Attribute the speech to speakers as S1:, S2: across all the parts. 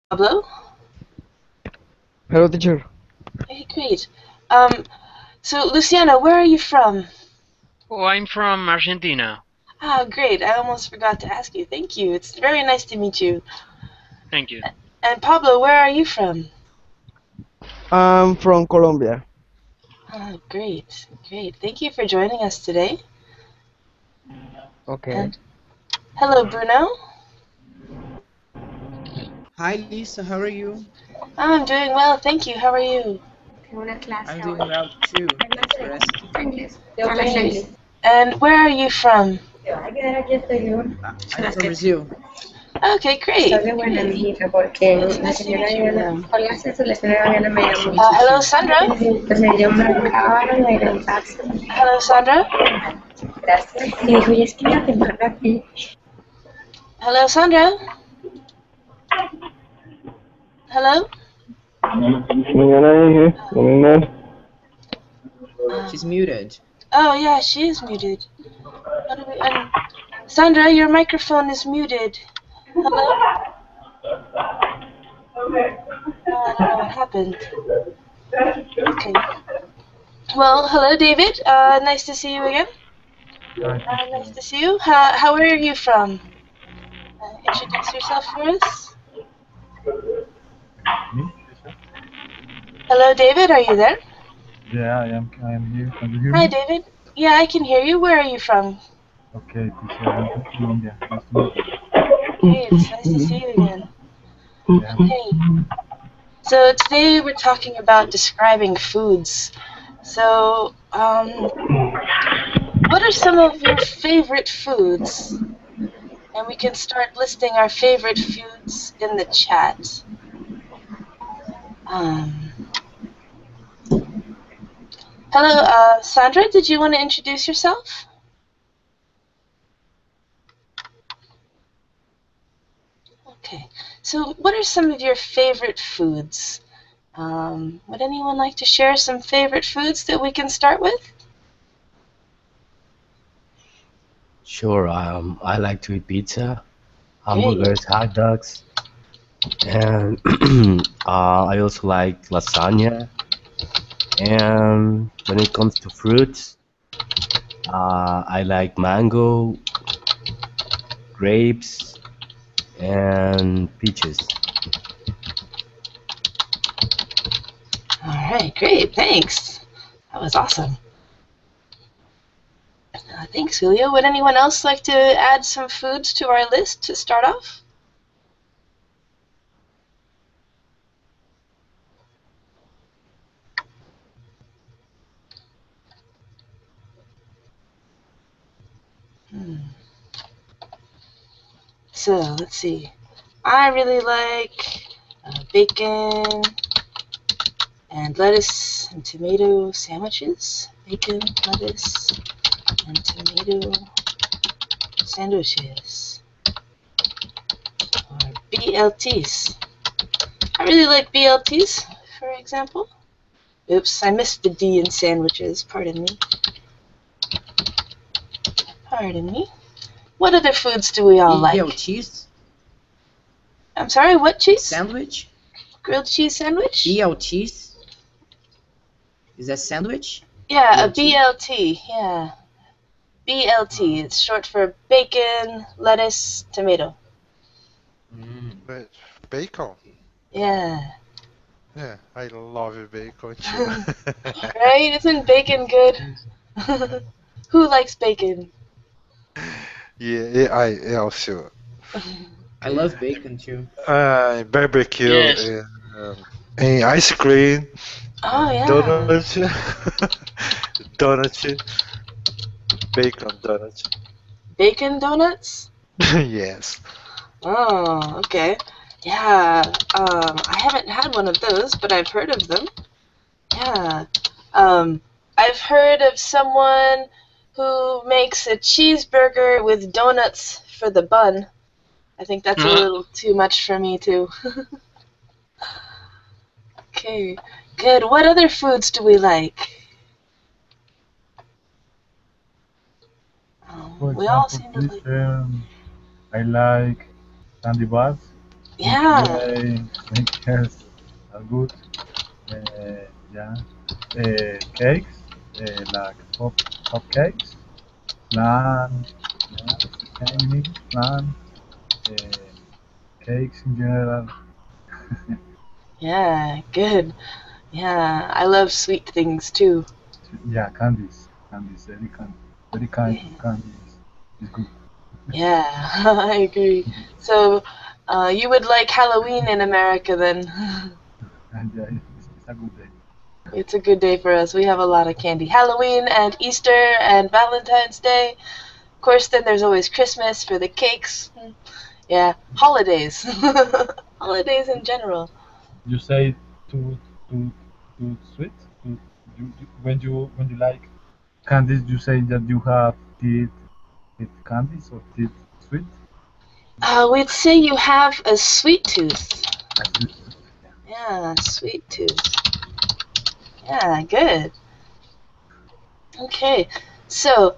S1: Pablo?
S2: Hello, teacher.
S1: Hey, great. Um, so Luciana, where are you from?
S3: Oh, I'm from Argentina.
S1: Ah, great. I almost forgot to ask you. Thank you. It's very nice to meet you.
S3: Thank you.
S1: And Pablo, where are you from?
S2: I'm from Colombia.
S1: Ah, great. Great. Thank you for joining us today.
S2: Okay.
S1: And hello, Bruno.
S4: Hi Lisa, how are you?
S1: I'm doing well, thank you. How are you?
S5: Tengo una clase
S4: I'm
S5: hoy.
S4: doing well too. Thanks for asking.
S5: Inglés. Tengo clase de inglés.
S1: And where are you from?
S5: Te vas a quedar aquí hasta el lunes.
S4: I'm from Brazil.
S1: Okay, great.
S5: Estás de buena,
S1: Great.
S5: mijita, porque
S1: It's
S5: la
S1: nice to
S5: señora
S1: meet you,
S5: Diana,
S1: Bruno.
S5: con la la señora Diana me
S4: Nice to
S5: llamó.
S4: meet you
S1: Hello,
S4: too.
S1: Sandra.
S5: Entonces yo me acabaron de ir en taxi.
S1: Hello, Sandra.
S5: Gracias. Y dijo, y es que ya te más rápido.
S1: Hello, Sandra. Hello.
S2: Mañana dije, domingo.
S4: She's muted.
S1: Oh yeah, she is muted. How do we? Sandra, your microphone is muted. Hello. Oh, I don't know what happened. Okay. Well, hello, David. Nice to see you again. Nice to see you. How are you from? Introduce yourself for us.
S6: Me?
S1: Hello, David. Are you there?
S6: Yeah, I am here. Can you hear
S1: Hi,
S6: me?
S1: David. Yeah, I can hear you. Where are you from?
S6: Okay, teacher, I'm from Colombia. Nice to meet you.
S1: Hey, it's nice to see you again.
S6: Yeah.
S1: Okay. So today we're talking about describing foods. So, what are some of your favorite foods? And we can start listing our favorite foods in the chat. Um, hello, Sandra, did you want to introduce yourself? Okay, so what are some of your favorite foods? Would anyone like to share some favorite foods that we can start with?
S7: Sure, I like to eat pizza,
S1: Great.
S7: hamburgers, hot dogs, and I also like lasagna. And when it comes to fruits, I like mango, grapes, and peaches.
S1: All right, great, thanks. That was awesome. Thanks, Julio. Would anyone else like to add some foods to our list to start off? So let's see. I really like bacon and lettuce and tomato sandwiches. Bacon, lettuce, and tomato sandwiches. Or BLTs. I really like BLTs, for example. Oops, I missed the D in sandwiches. Pardon me. Pardon me. What other foods do we all like?
S4: cheese
S1: I'm sorry, what cheese?
S4: sandwich?
S1: Grilled cheese sandwich?
S4: cheese? Is that sandwich?
S1: Yeah, a
S4: BLT?
S1: BLT. Yeah. BLT. It's short for bacon, lettuce, tomato.
S8: But bacon.
S1: Yeah.
S8: Yeah, I love bacon too.
S1: Right? Isn't bacon good? Who likes bacon?
S8: Yeah, I also
S4: I love bacon too.
S8: barbecue
S3: Yes.
S8: and ice cream
S1: Oh,
S8: and
S1: yeah.
S8: donuts, donuts, bacon donuts.
S1: Bacon donuts?
S8: Yes.
S1: Oh, okay. Yeah. I haven't had one of those, but I've heard of them. Yeah. Um, I've heard of someone who makes a cheeseburger with donuts for the bun. I think that's a little too much for me, too. Okay, good. What other foods do we like?
S6: For
S1: We all
S6: example,
S1: seem to like.
S6: teacher, I like candy bars.
S1: Yeah.
S6: My years are good. Yeah. Cakes, like cupcakes, flan, yeah, same in English, flan, cakes in general.
S1: Yeah, good. Yeah, I love sweet things too.
S6: Yeah, candies, very kind of candies is good.
S1: Yeah, I agree. So, you would like Halloween in America then?
S6: And yeah, it's a good day.
S1: It's a good day for us. We have a lot of candy. Halloween and Easter and Valentine's Day. Of course, then there's always Christmas for the cakes. Yeah, holidays. Holidays in general.
S6: You say too sweet. When you like candies, you say that you have teeth candies or teeth sweet.
S1: We'd say you have a sweet tooth.
S6: A sweet tooth.
S1: Yeah, sweet tooth. Yeah, good. Okay, so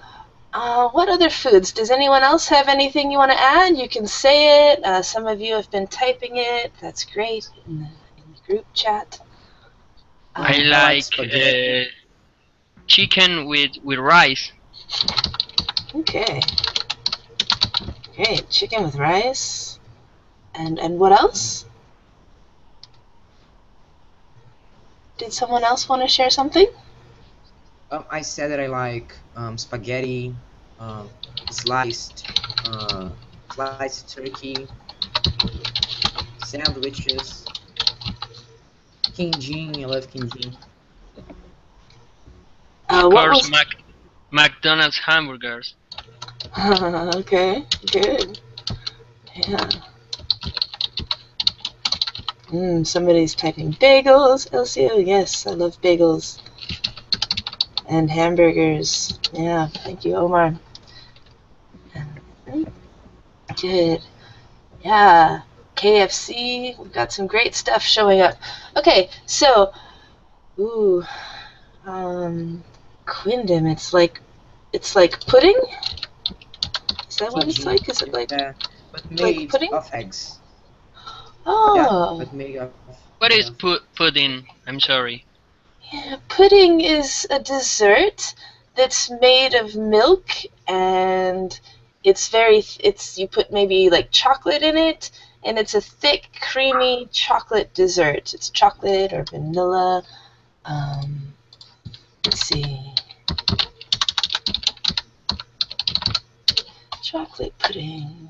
S1: what other foods? Does anyone else have anything you want to add? You can say it. Some of you have been typing it. That's great in the group chat.
S3: I
S4: like
S3: like
S4: spaghetti.
S3: chicken with rice.
S1: Okay. Great. Chicken with rice. And what else? Did someone else want to share something?
S4: I said that I like spaghetti, sliced sliced turkey, sandwiches, kinjin. I love kinjin.
S3: Of
S1: What
S3: course,
S1: was?
S3: McDonald's hamburgers.
S1: Okay. Good. Yeah. Somebody's typing bagels. Elcio, yes, I love bagels. And hamburgers. Yeah, thank you, Omar. Good. Yeah. KFC. We've got some great stuff showing up. Okay, so, ooh, quindam. It's like pudding. Is that what it's
S4: Kinjin.
S1: like? Is it like
S4: But
S1: like
S4: made
S1: pudding?
S4: of eggs. Yeah,
S1: Oh,
S4: but
S3: What
S4: made
S3: is
S4: of
S3: pudding? I'm sorry.
S1: yeah. Pudding is a dessert that's made of milk, and it's you put maybe like chocolate in it, and it's a thick, creamy chocolate dessert. It's chocolate or vanilla. Um, let's see. Chocolate pudding.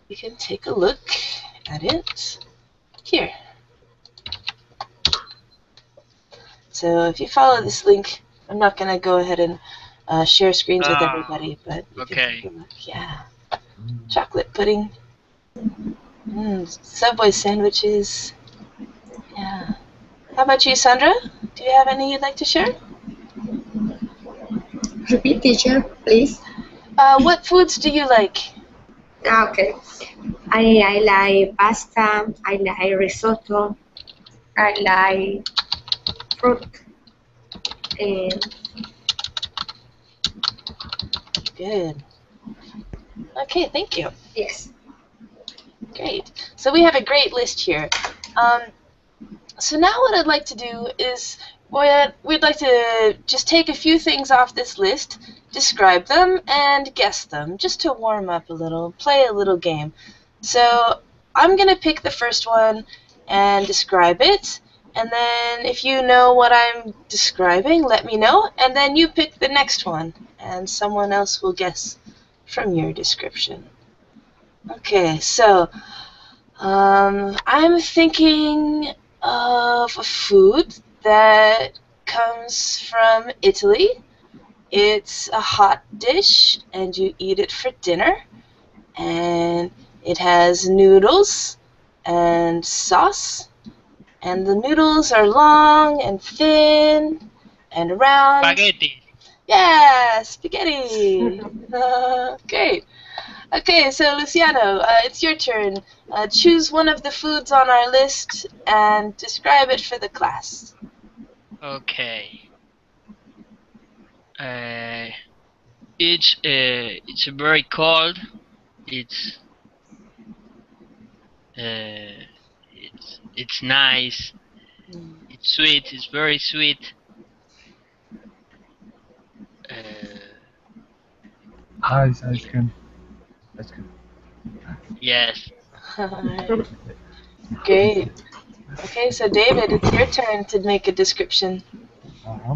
S1: We can take a look at it here. So if you follow this link, I'm not going to go ahead and share screens with everybody, but you can take a
S3: Okay.
S1: look. Yeah. Chocolate pudding. Subway sandwiches. Yeah. How about you, Sandra? Do you have any you'd like to share?
S5: Repeat, teacher, please.
S1: What foods do you like?
S5: Okay. I like pasta. I like risotto. I like fruit. And
S1: Good. Okay, thank you.
S5: yes.
S1: Great. So we have a great list here. So now what I'd like to do is we'd like to just take a few things off this list, describe them, and guess them, just to warm up a little, play a little game. So I'm going to pick the first one and describe it, and then if you know what I'm describing, let me know, and then you pick the next one, and someone else will guess from your description. Okay, so I'm thinking of a food that comes from Italy. It's a hot dish, and you eat it for dinner. And it has noodles and sauce. And the noodles are long and thin and round.
S3: Spaghetti.
S1: Yeah, spaghetti. Great. Okay, so Luciano, it's your turn. Choose one of the foods on our list and describe it for the class.
S3: Okay. It's very cold. It's It's nice. It's sweet. It's very sweet.
S6: Ice cream. Ice cream.
S3: Yes.
S1: Alright. Great. Okay, so David, it's your turn to make a description.
S6: Uh-huh.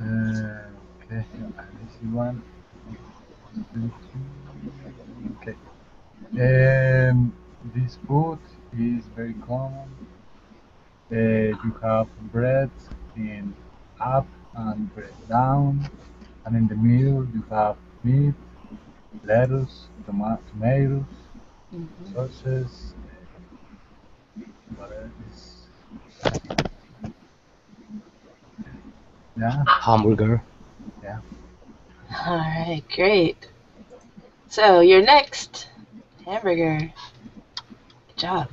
S6: Okay, I see one. Okay. This food is very common. You have bread in up and bread down, and in the middle you have meat, lettuce, tomatoes, sauces. What else? Yeah,
S7: Hamburger.
S6: yeah.
S1: Alright, great. So, you're next. Hamburger. Good job.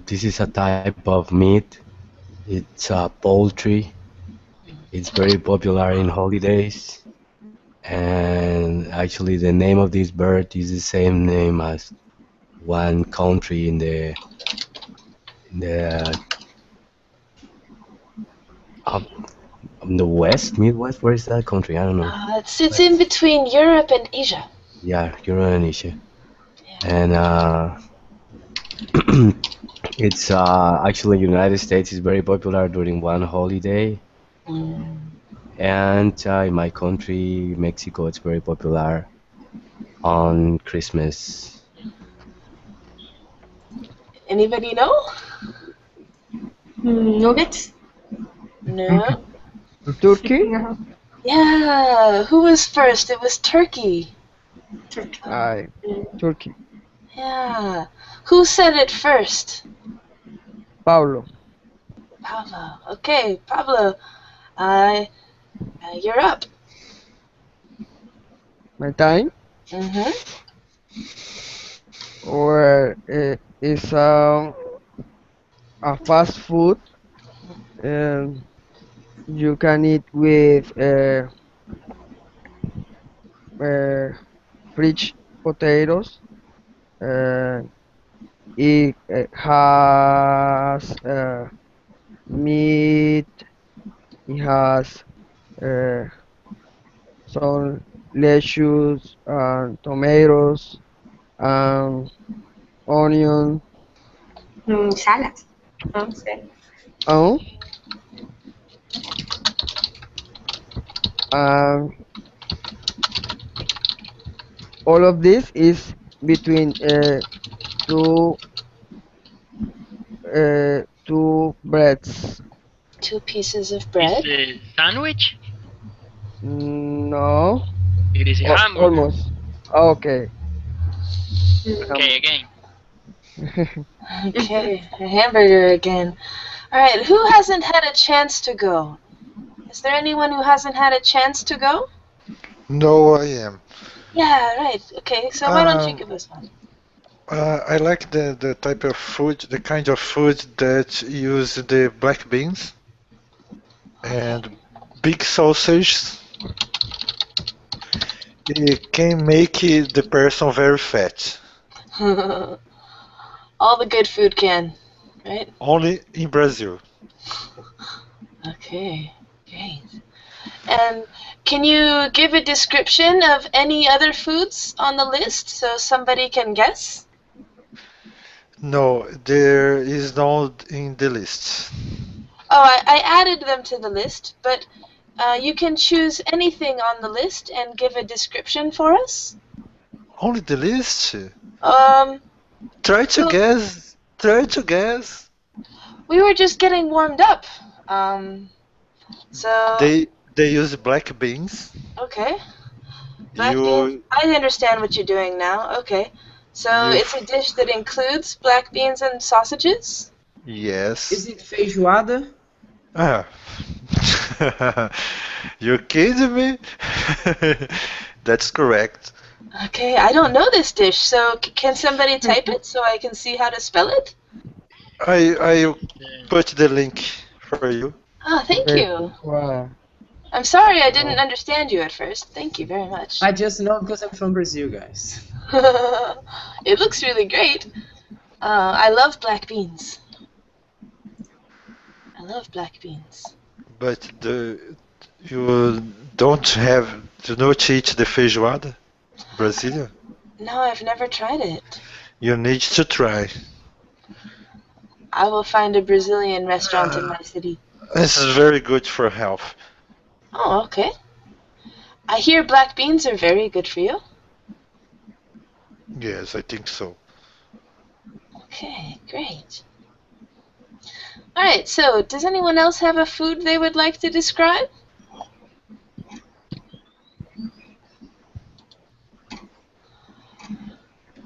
S7: This is a type of meat. It's poultry. It's very popular in holidays. And actually, the name of this bird is the same name as one country in the up in the West, Midwest. Where is that country? I don't know.
S1: It's in between Europe and Asia.
S7: Yeah, Eurasia. And it's actually United States is very popular during one holiday. And in my country, Mexico, it's very popular on Christmas.
S1: Anybody know?
S5: Nuggets?
S1: No.
S2: Turkey?
S5: No.
S1: Yeah, who was first? It was turkey.
S2: Aye, Turkey.
S1: Yeah. Who said it first?
S2: Pablo.
S1: Pablo. Okay, Pablo. You're up.
S2: My time?
S1: Mm-hmm.
S2: Or it's a fast food, and you can eat with fried potatoes. It has meat. It has some lettuce and tomatoes and onion.
S5: Salad. No sé.
S2: Oh, all of this is between two breads.
S1: 2 pieces of bread.
S3: It's a sandwich.
S2: No,
S3: It is a hamburger.
S2: almost. Okay.
S3: Okay, again.
S1: Okay, a hamburger again. Alright, who hasn't had a chance to go? Is there anyone who hasn't had a chance to go?
S8: No, I am.
S1: Yeah, right. Okay, so why don't you give us one?
S8: I like the type of food, the kind of food that use the black beans and big sausage. It can make the person very fat.
S1: All the good food can, right?
S8: Only in Brazil.
S1: Okay, great. And can you give a description of any other foods on the list so somebody can guess?
S8: No, there is not in the list.
S1: Oh, I added them to the list, but you can choose anything on the list and give a description for us.
S8: Only the list?
S1: Well,
S8: guess. Try to guess.
S1: we were just getting warmed up. So
S8: They use black beans.
S1: okay. Black
S8: You
S1: beans. I understand what you're doing now. Okay. So
S8: You-
S1: it's a dish that includes black beans and sausages?
S8: yes.
S4: Is it feijoada?
S8: Ah. You kidding me? That's correct.
S1: Okay, I don't know this dish, so can somebody type it so I can see how to spell it?
S8: I put the link for you.
S1: Oh, thank you.
S2: Wow.
S1: I'm sorry I didn't understand you at first. Thank you very much.
S4: I just know because I'm from Brazil, guys.
S1: It looks really great. I love black beans. I love black beans.
S8: But you do not eat the feijoada, Brazilian.
S1: No, I've never tried it.
S8: You need to try.
S1: I will find a Brazilian restaurant in my city.
S8: This is very good for health.
S1: Oh, okay. I hear black beans are very good for you.
S8: Yes, I think so.
S1: Okay, great. Alright, so does anyone else have a food they would like to describe?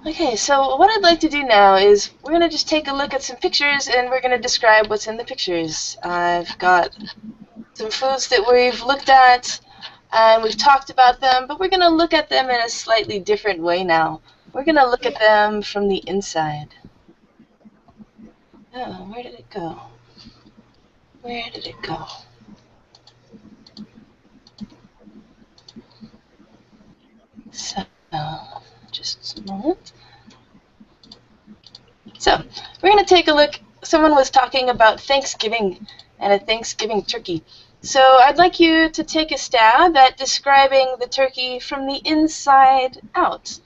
S1: Okay, so what I'd like to do now is we're going to just take a look at some pictures and we're going to describe what's in the pictures. I've got some foods that we've looked at and we've talked about them, but we're going to look at them in a slightly different way now. We're going to look at them from the inside. Oh, where did it go? Where did it go? So, just a moment. So, we're going to take a look. Someone was talking about Thanksgiving and a Thanksgiving turkey. So, I'd like you to take a stab at describing the turkey from the inside out.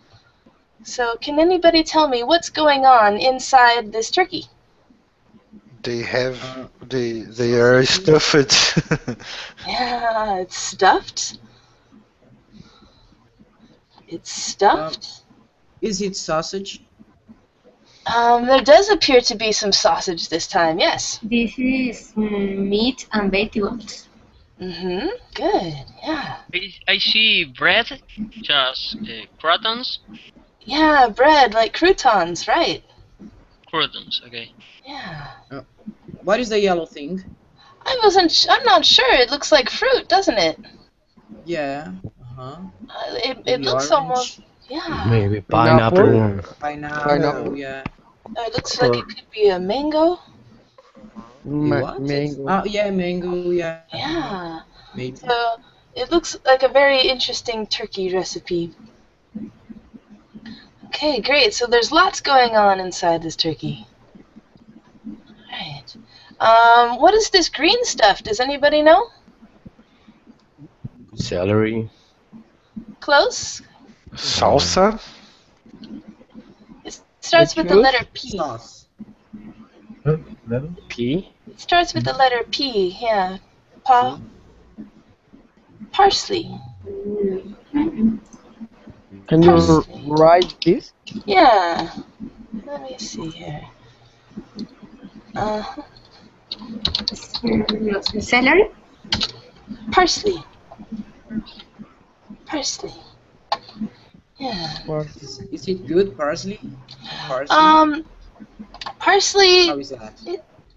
S1: So, can anybody tell me what's going on inside this turkey?
S8: They are stuffed.
S1: Yeah, it's stuffed. It's stuffed.
S9: Is it sausage?
S1: There does appear to be some sausage this time, yes.
S5: This is meat and vegetables.
S1: Mm-hmm. Good, yeah.
S3: I see bread, just croutons.
S1: Yeah, bread, like croutons, right.
S3: Croutons, okay.
S1: Yeah.
S9: What is the yellow thing?
S1: I'm not sure. It looks like fruit, doesn't it?
S9: Yeah.
S1: It
S9: Maybe
S1: looks
S9: orange?
S1: almost, yeah.
S7: Maybe pineapple.
S9: Pineapple, yeah.
S1: It looks like it could be a mango.
S9: What?
S2: Mango.
S9: Oh, yeah, mango, yeah.
S1: Yeah.
S9: Maybe.
S1: So it looks like a very interesting turkey recipe. Okay, great. So there's lots going on inside this turkey. Alright. What is this green stuff? Does anybody know?
S7: Celery.
S1: Close?
S8: Salsa?
S1: It starts with the
S2: Lettuce?
S1: letter P.
S9: Sauce.
S6: Level?
S7: P.
S1: It starts with the letter P, yeah. Parsley.
S2: Can you
S1: Parsley.
S2: write this?
S1: Yeah. Let me see here.
S5: Celery?
S1: Parsley. Parsley. Yeah.
S9: Is it good, parsley? Parsley?
S1: Parsley,
S9: How is that?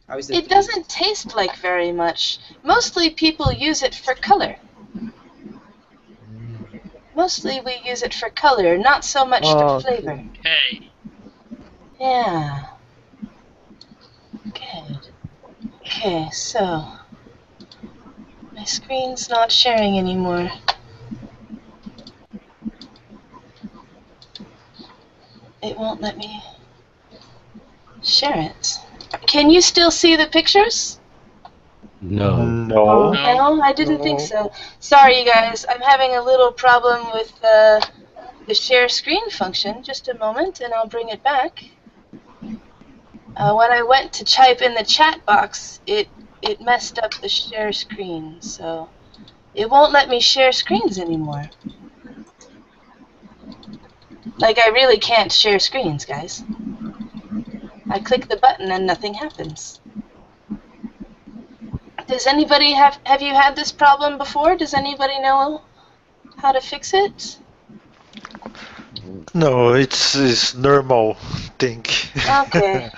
S9: How is that?
S1: it doesn't taste like very much. Mostly people use it for color. Mostly we use it for color, not so much for flavor.
S3: Hey,
S1: Yeah. Good. Okay, so my screen's not sharing anymore. It won't let me share it. Can you still see the pictures?
S7: No.
S8: No.
S1: No, I didn't think so. Sorry, you guys. I'm having a little problem with the share screen function. Just a moment, and I'll bring it back. When I went to type in the chat box, it messed up the share screen, so it won't let me share screens anymore. Like, I really can't share screens, guys. I click the button and nothing happens. Does anybody have you had this problem before? Does anybody know how to fix it?
S8: No, it's normal thing.
S1: Okay,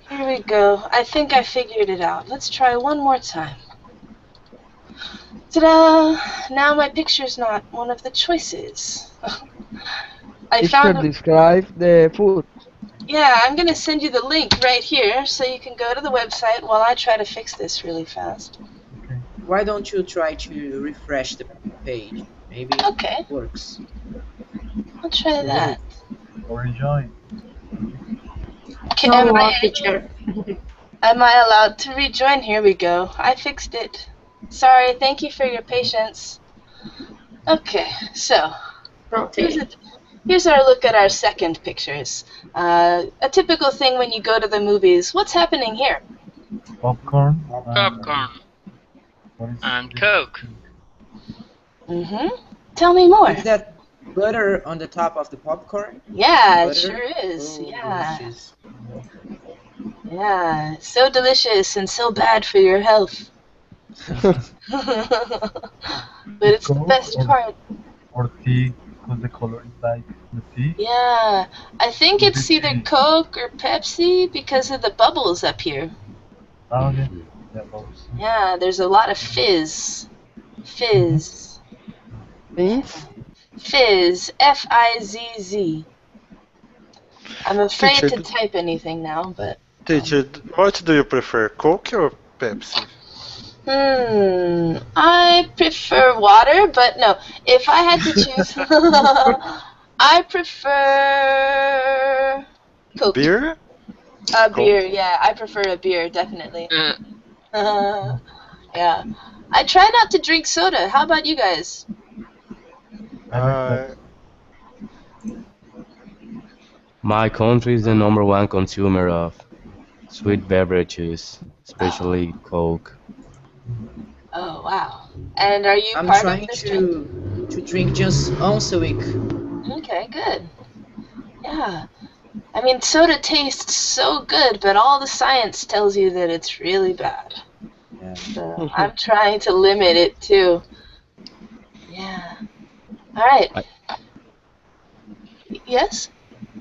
S1: here we go. I think I figured it out. Let's try one more time. Ta-da! Now my picture's not one of the choices. I
S2: It
S1: found
S2: should describe the food.
S1: Yeah, I'm going to send you the link right here so you can go to the website while I try to fix this really fast.
S9: Why don't you try to refresh the page? Maybe
S1: Okay.
S9: it works.
S1: I'll try that.
S6: or enjoy.
S1: Can,
S5: No
S1: am,
S5: more,
S1: I,
S5: teacher.
S1: am I allowed to rejoin? Here we go. I fixed it. Sorry, thank you for your patience. Okay, so here's,
S5: Okay.
S1: here's our look at our second pictures. A typical thing when you go to the movies. What's happening here?
S6: Popcorn.
S3: Popcorn
S6: What is
S3: and
S6: this?
S3: Coke.
S1: Mm-hmm. Tell me more.
S9: Is that butter on the top of the popcorn?
S1: Yeah, it
S9: Butter?
S1: sure is.
S9: Oh,
S1: Yeah.
S9: delicious.
S1: Yeah, so delicious and so bad for your health. But it's the
S6: Coke
S1: best part.
S6: or tea, because the color is like the tea.
S1: Yeah, I think
S6: Is
S1: it's
S6: it
S1: either
S6: tea?
S1: Coke or Pepsi because of the bubbles up here.
S6: Oh, okay. Yeah, those.
S1: Yeah, there's a lot of fizz. Fizz.
S2: Things?
S1: Fizz. Fizz. I'm afraid
S8: Teacher,
S1: to type anything now, but...
S8: Teacher, what do you prefer, Coke or Pepsi?
S1: I prefer water, but no. If I had to choose, I prefer Coke.
S8: Beer?
S1: Beer, yeah. I prefer a beer, definitely.
S3: Uh,
S1: Yeah. I try not to drink soda. How about you guys?
S8: Uh,
S7: My country is the #1 consumer of sweet beverages, especially Coke.
S1: Oh, wow. And are you
S9: I'm
S1: part
S9: trying
S1: of this trend?
S9: to drink just once a week.
S1: Okay, good. Yeah. I mean, soda tastes so good, but all the science tells you that it's really bad.
S9: Yeah.
S1: So I'm trying to limit it too. Yeah. All right. Yes?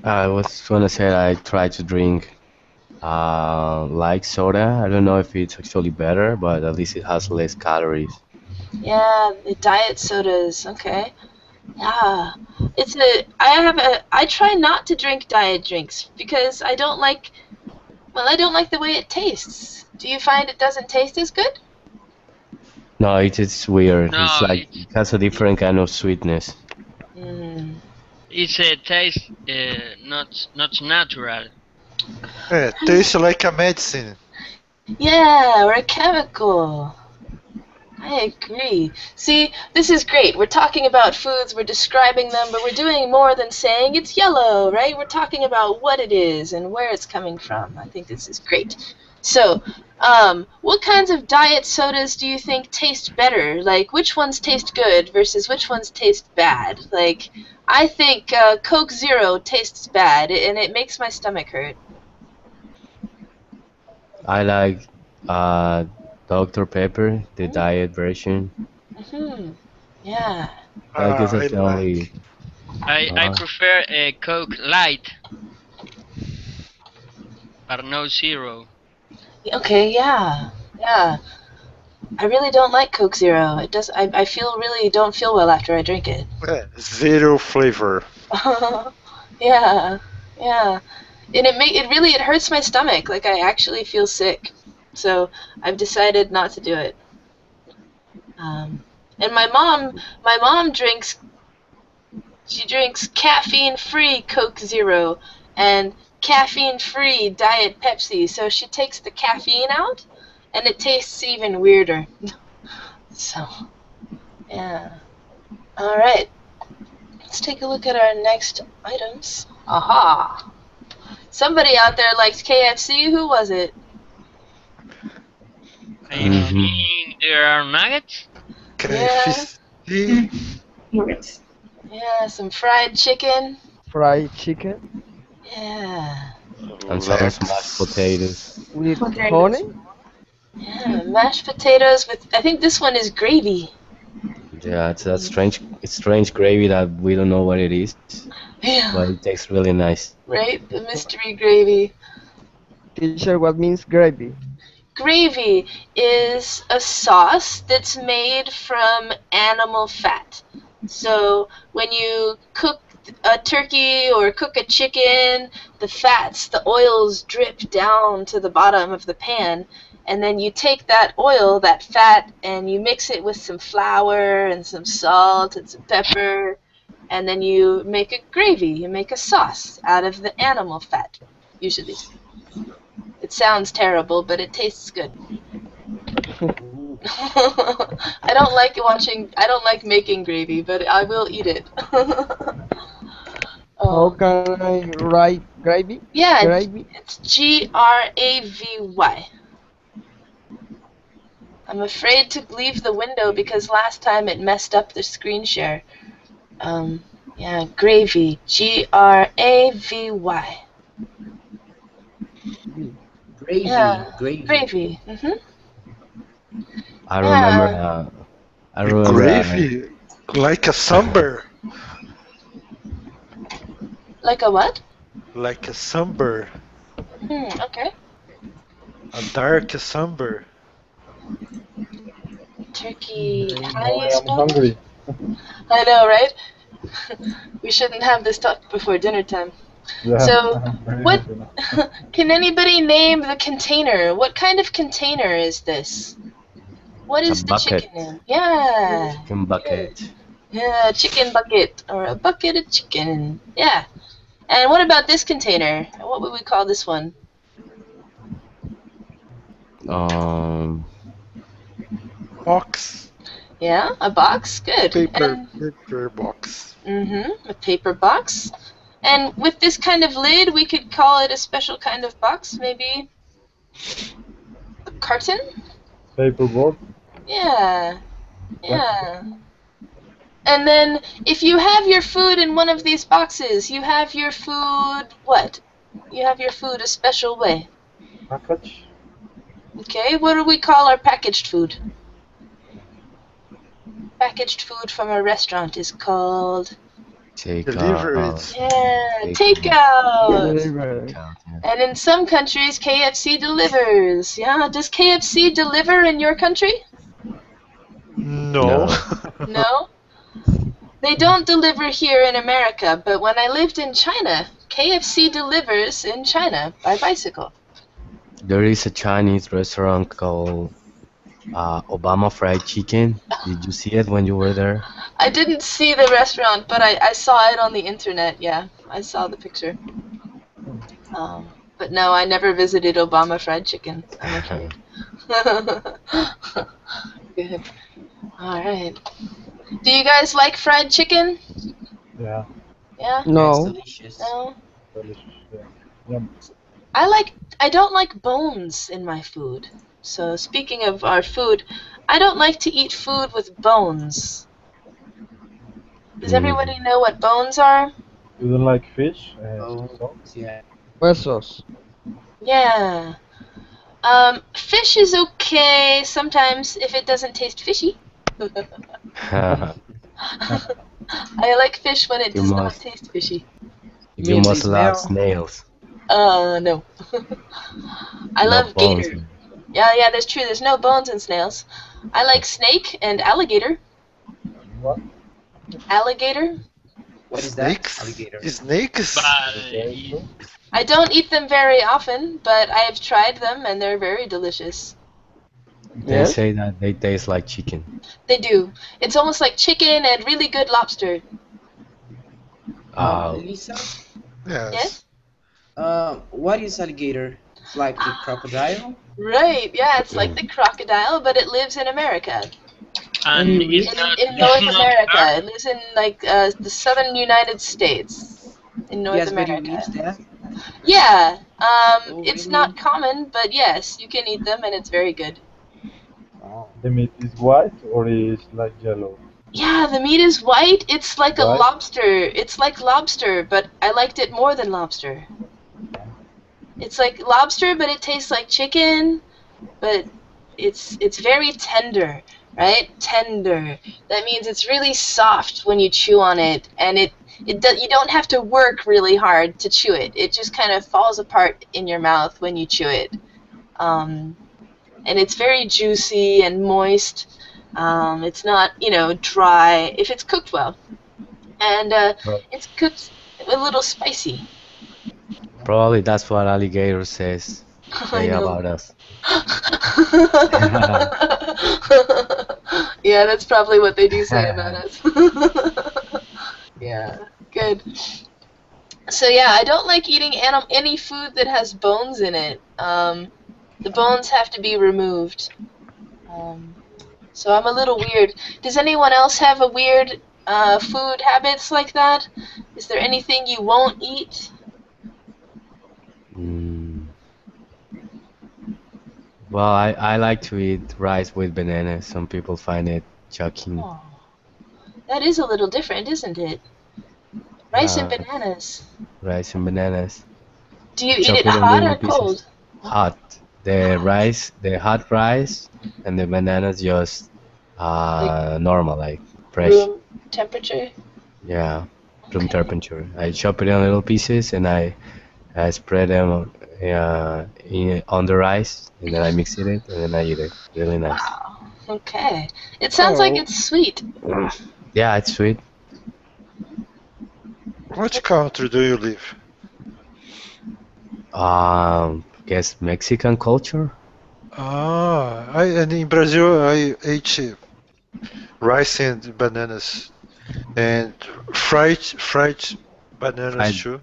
S7: I was gonna say I try to drink like soda. I don't know if it's actually better, but at least it has less calories.
S1: Yeah, the diet sodas. Okay. Yeah. I try not to drink diet drinks because I don't like the way it tastes. Do you find it doesn't taste as good?
S7: No, it's weird.
S3: No,
S7: It's like
S3: it's-
S7: it has a different kind of sweetness.
S1: Mm.
S3: it's a taste not natural.
S8: tastes like a medicine.
S1: Yeah, or a chemical. I agree. See, this is great. We're talking about foods, we're describing them, but we're doing more than saying it's yellow, right? We're talking about what it is and where it's coming from. I think this is great. So, what kinds of diet sodas do you think taste better? Like, which ones taste good versus which ones taste bad? Like, I think Coke Zero tastes bad, and it makes my stomach hurt.
S7: I like Dr. Pepper, the diet version.
S1: Hmm. Yeah.
S7: I guess
S8: I
S7: that's the only.
S3: I prefer a Coke Light, but no zero.
S1: Okay, yeah. Yeah. I really don't like Coke Zero. It does. I don't feel well after I drink it.
S8: Zero flavor.
S1: Yeah, yeah. And it hurts my stomach. Like I actually feel sick. So I've decided not to do it. And my mom drinks. She drinks caffeine-free Coke Zero and caffeine-free Diet Pepsi. So she takes the caffeine out, and it tastes even weirder. So, yeah. All right. Let's take a look at our next items. Aha! Somebody out there likes KFC. Who was it?
S3: I think there are nuggets.
S8: KFC.
S5: Yes.
S1: Yeah, some fried chicken.
S2: Fried chicken
S1: Yeah.
S7: And some mashed potatoes.
S2: with
S5: Potatoes.
S2: honey.
S1: Yeah, mashed potatoes with. I think this one is gravy.
S7: Yeah, it's a strange gravy that we don't know what it is,
S1: Yeah.
S7: but it tastes really nice.
S1: Right? The mystery gravy.
S2: Teacher, what means gravy?
S1: Gravy is a sauce that's made from animal fat. So when you cook a turkey or cook a chicken, the fats, the oils drip down to the bottom of the pan, and then you take that oil, that fat, and you mix it with some flour and some salt and some pepper, and then you make a gravy, you make a sauce out of the animal fat, usually. It sounds terrible, but it tastes good. I don't like making gravy, but I will eat it.
S2: How can I write gravy?
S1: Yeah,
S2: Gravy?
S1: it's Gravy. I'm afraid to leave the window because last time it messed up the screen share. Yeah, gravy. Gravy.
S9: Gravy.
S1: Yeah,
S9: Gravy.
S1: gravy.
S7: I remember. I remember.
S8: Gravy, like a sambar.
S1: Like a what?
S8: Like a sambar.
S1: Okay.
S8: A dark sambar.
S1: Turkey. How do
S6: Now
S1: you
S6: I'm
S1: spell it?
S6: hungry.
S1: I know, right? We shouldn't have this talk before dinner time.
S6: Yeah,
S1: So,
S6: I'm very
S1: what?
S6: hungry now.
S1: Can anybody name the container? What kind of container is this? What is
S7: A
S1: the
S7: bucket.
S1: chicken in? Yeah.
S7: Chicken bucket.
S1: Yeah, chicken bucket or a bucket of chicken. Yeah. And what about this container? What would we call this one?
S8: Box.
S1: Yeah, a box. Good.
S8: Paper box.
S1: A paper box. And with this kind of lid, we could call it a special kind of box, maybe a carton?
S6: Paperboard.
S1: Yeah. Yeah. And then if you have your food in one of these boxes, you have your food what? You have your food a special way.
S6: Package.
S1: Okay, what do we call our packaged food? Packaged food from a restaurant is called
S8: Delivered.
S1: yeah,
S7: Takeout.
S1: takeout.
S2: Delivery.
S1: And in some countries, KFC delivers. Yeah, does KFC deliver in your country?
S8: No.
S1: No? They don't deliver here in America, but when I lived in China, KFC delivers in China by bicycle.
S7: There is a Chinese restaurant called Obama Fried Chicken. Did you see it when you were there?
S1: I didn't see the restaurant, but I saw it on the internet, yeah. I saw the picture. But no, I never visited Obama Fried Chicken, I'm afraid. Good. Alright. Do you guys like fried chicken?
S6: Yeah.
S1: Yeah?
S2: No.
S9: Delicious.
S1: No?
S6: Delicious. Yeah. Yum.
S1: I don't like bones in my food. So speaking of our food, I don't like to eat food with bones. Does everybody know what bones are?
S6: You don't like fish?
S9: Oh, yeah.
S2: Huesos.
S1: Yeah. Fish is okay sometimes if it doesn't taste fishy. I like fish when it
S7: You
S1: does not
S7: must.
S1: taste fishy.
S7: You
S9: Means
S7: must
S9: they
S7: love
S9: smell.
S7: snails.
S1: No. I
S7: No
S1: love
S7: bones.
S1: gator. Yeah, that's true. There's no bones in snails. I like snake and alligator.
S6: What?
S1: Alligator?
S9: What is that?
S8: Snakes?
S9: Alligator.
S8: Snakes?
S3: But
S1: I don't eat them very often, but I have tried them and they're very delicious.
S7: They
S2: Yes.
S7: say that they taste like chicken.
S1: They do. It's almost like chicken and really good lobster.
S9: Lisa,
S8: Yes.
S9: what is alligator? It's like the crocodile?
S1: Right, yeah, it's like the crocodile, but it lives in America.
S3: and it's not
S1: In
S3: it's
S1: North
S3: not
S1: America.
S3: dark.
S1: It lives in like the southern United States. In North
S9: Yes, but
S1: America.
S9: you eat that?
S1: Yeah.
S9: Oh,
S1: It's
S9: really?
S1: not common, but yes, you can eat them and it's very good.
S6: The meat is white or is like yellow?
S1: Yeah, the meat is white. It's like a
S6: Right.
S1: lobster. It's like lobster, but I liked it more than lobster. It's like lobster, but it tastes like chicken, but it's very tender, right? Tender. That means it's really soft when you chew on it, and you don't have to work really hard to chew it. It just kind of falls apart in your mouth when you chew it. And it's very juicy and moist. It's not, dry if it's cooked well. And it's cooked a little spicy.
S7: Probably that's what alligator says
S1: I know.
S7: about us.
S1: Yeah, that's probably what they do say about us. Yeah, good. So yeah, I don't like eating any food that has bones in it. The bones have to be removed. So I'm a little weird. Does anyone else have a weird food habits like that? Is there anything you won't eat?
S7: Mm. Well, I like to eat rice with bananas. Some people find it shocking.
S1: Oh, that is a little different, isn't it? Rice and
S7: Uh,
S1: bananas.
S7: Rice and bananas.
S1: Do you eat
S7: Chop
S1: it
S7: it in
S1: hot
S7: little
S1: or cold?
S7: pieces. Hot. The hot rice, and the bananas just normal, like fresh.
S1: Room temperature?
S7: Yeah, room
S1: Okay.
S7: temperature. I chop it in little pieces and I spread them on the rice, and then I mix it, and then I eat it. Really nice.
S1: Wow. Okay. It sounds like
S8: Oh,
S1: it's sweet.
S7: Yeah, it's sweet.
S8: which country do you live?
S7: Guess Mexican culture.
S8: And in Brazil I ate rice and bananas and fried bananas
S7: Fried.
S8: too.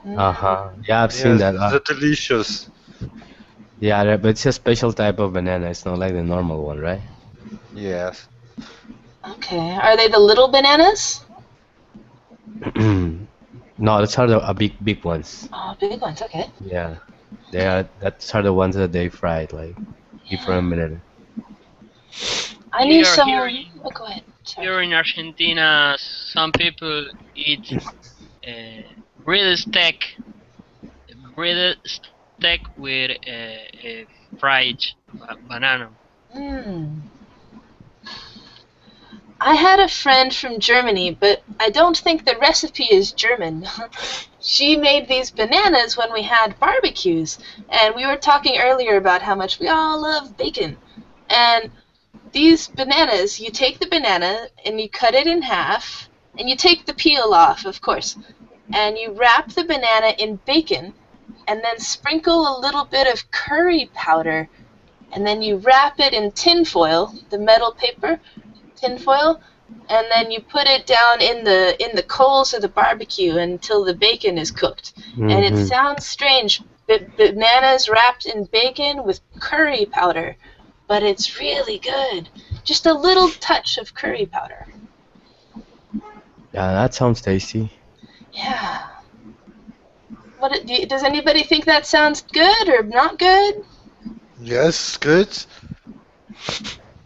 S7: Yeah, I've seen
S8: Yes,
S7: that.
S8: they're delicious.
S7: Yeah, but it's a special type of banana. It's not like the normal one, right?
S8: Yes.
S1: Okay. Are they the little bananas?
S7: No, those are the big ones.
S1: Oh, big ones. Okay.
S7: Yeah, that's are the ones that they fried, like different banana.
S1: I knew
S3: Here,
S1: someone.
S3: here,
S1: Oh, go ahead. Sorry.
S3: here in Argentina, some people eat bread steak with a fried banana.
S1: Mm. I had a friend from Germany, but I don't think the recipe is German. She made these bananas when we had barbecues, and we were talking earlier about how much we all love bacon. And these bananas, you take the banana and you cut it in half, and you take the peel off, of course, and you wrap the banana in bacon, and then sprinkle a little bit of curry powder, and then you wrap it in tin foil, the metal paper, tin foil, and then you put it down in the coals of the barbecue until the bacon is cooked. And it sounds strange, but bananas wrapped in bacon with curry powder, but it's really good. Just a little touch of curry powder.
S7: Yeah, that sounds tasty.
S1: Yeah. Does anybody think that sounds good or not good?
S8: Yes, good.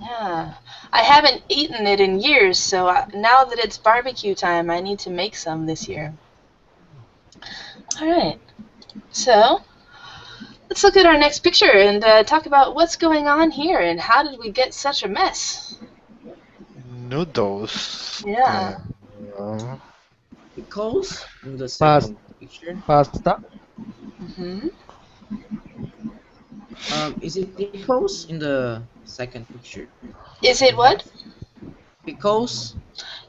S1: Yeah. I haven't eaten it in years, so now that it's barbecue time, I need to make some this year. All right. So, let's look at our next picture and talk about what's going on here and how did we get such a mess?
S8: Noodles.
S1: Yeah.
S9: Pickles in the second picture.
S2: Pasta.
S1: Mm-hmm.
S9: Is it pickles in the second picture?
S1: Is it what?
S9: Pickles?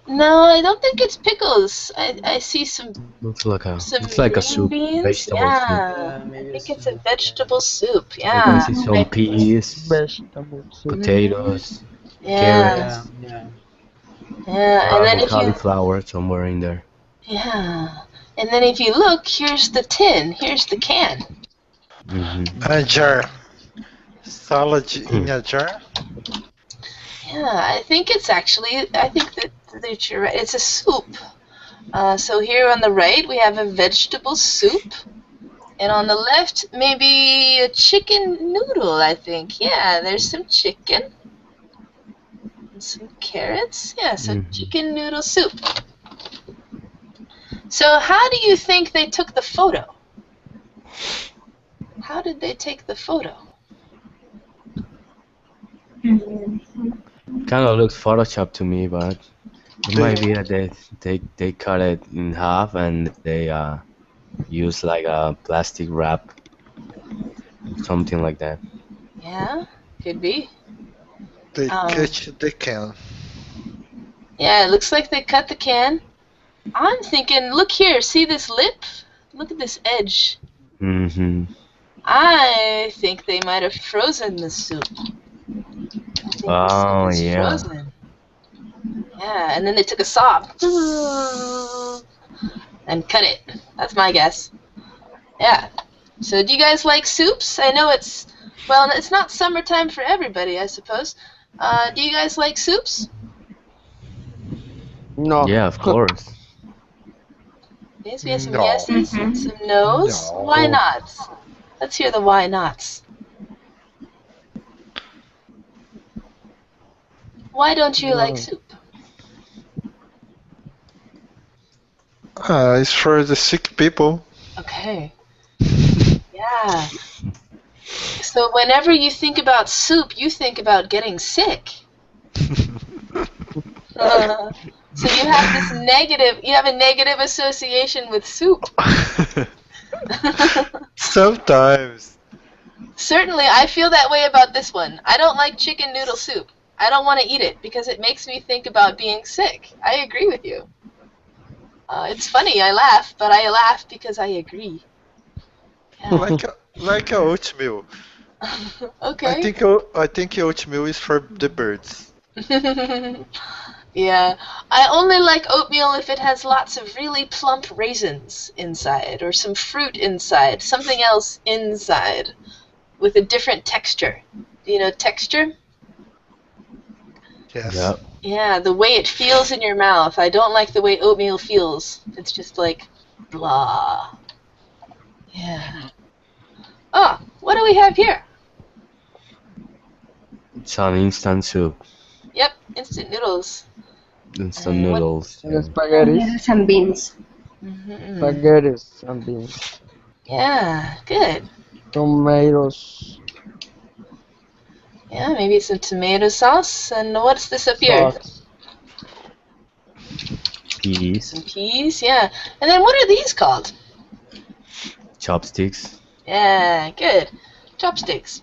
S1: No, I don't think it's pickles. I see some
S7: Looks like a
S1: green
S7: soup,
S1: beans.
S7: vegetable
S1: Yeah, I
S9: maybe
S1: think
S9: it's
S1: it's a vegetable soup.
S7: soup. I can
S1: Yeah.
S7: see some peas,
S2: Vegetable soup.
S7: potatoes,
S1: Yeah.
S7: carrots,
S9: Yeah.
S1: Yeah. And then if you
S7: cauliflower somewhere in there.
S1: Yeah. And then if you look, here's the tin. Here's the can.
S8: A jar. Salad in a jar.
S1: Yeah, I think that you're right. It's a soup. So here on the right, we have a vegetable soup. And on the left, maybe a chicken noodle, I think. Yeah, there's some chicken. And some carrots. Yeah, so chicken noodle soup. So how do you think they took the photo? How did they take the photo?
S7: Kind of looks Photoshop to me, but it might be that they cut it in half and they use like a plastic wrap, something like that.
S1: Yeah, could be.
S8: They catch the can.
S1: Yeah, it looks like they cut the can. I'm thinking, look here, see this lip? Look at this edge. I think they might have frozen the soup.
S7: Oh, yeah.
S1: Frozen. Yeah, Yeah, and then they took a saw and cut it. That's my guess. Yeah. So do you guys like soups? I know it's not summertime for everybody, I suppose. Do you guys like soups?
S2: No.
S7: Yeah, of course.
S1: Yes, we have some
S8: No.
S1: yeses and some nos.
S8: No.
S1: Why not? Let's hear the why nots. Why don't you like
S2: No.
S1: soup?
S8: It's for the sick people.
S1: Okay. Yeah. So whenever you think about soup, you think about getting sick. So you have a negative association with soup.
S8: Sometimes.
S1: Certainly, I feel that way about this one. I don't like chicken noodle soup. I don't want to eat it because it makes me think about being sick. I agree with you. It's funny, I laugh, but I laugh because I agree. Yeah.
S8: Like a oatmeal.
S1: Okay.
S8: I think oatmeal is for the birds.
S1: Yeah. I only like oatmeal if it has lots of really plump raisins inside, or some fruit inside, something else inside, with a different texture. Do you know texture?
S8: Yes.
S7: Yep.
S1: Yeah, the way it feels in your mouth. I don't like the way oatmeal feels. It's just like, blah. Yeah. Oh, what do we have here?
S7: It's an instant soup.
S1: Yep, instant noodles.
S7: Instant
S1: What-
S7: noodles.
S2: And spaghetti.
S5: Noodles and beans.
S1: Mm-hmm.
S2: Spaghetti and beans.
S1: Yeah, good.
S2: Tomatoes.
S1: Yeah, maybe some tomato sauce. And what's this up here?
S2: Sauce.
S7: Peas.
S1: Some peas, yeah. And then what are these called?
S7: Chopsticks.
S1: Yeah, good. Chopsticks.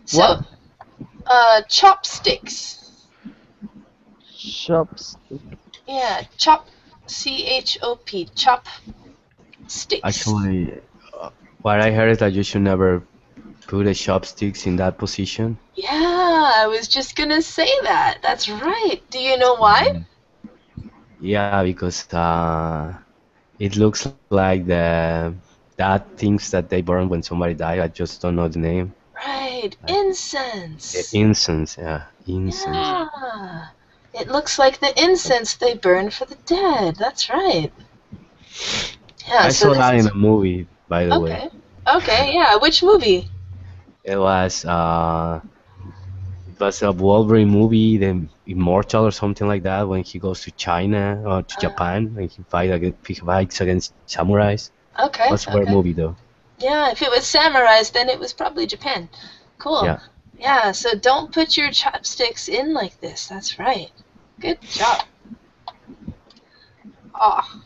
S1: So,
S2: What?
S1: Chopsticks.
S2: Chopstick.
S1: Yeah, chop, C-H-O-P, chop sticks.
S7: Actually, what I heard is that you should never put the chopsticks in that position.
S1: Yeah, I was just gonna say that. That's right. Do you know why?
S7: Yeah, because it looks like that things that they burn when somebody died. I just don't know the name.
S1: Right, incense.
S7: Incense, yeah, incense.
S1: Yeah. It looks like the incense they burn for the dead. That's right. Yeah,
S7: I
S1: so
S7: saw
S1: this
S7: that
S1: is-
S7: in a movie, by the way.
S1: Okay. Okay, yeah. Which movie?
S7: It was a Wolverine movie, The Immortal or something like that, when he goes to China or to Japan and he fights against samurais.
S1: Okay.
S7: That's a weird
S1: okay.
S7: movie though.
S1: Yeah, if it was samurais, then it was probably Japan. Cool.
S7: Yeah.
S1: Yeah, so don't put your chopsticks in like this. That's right. Good job. Ah.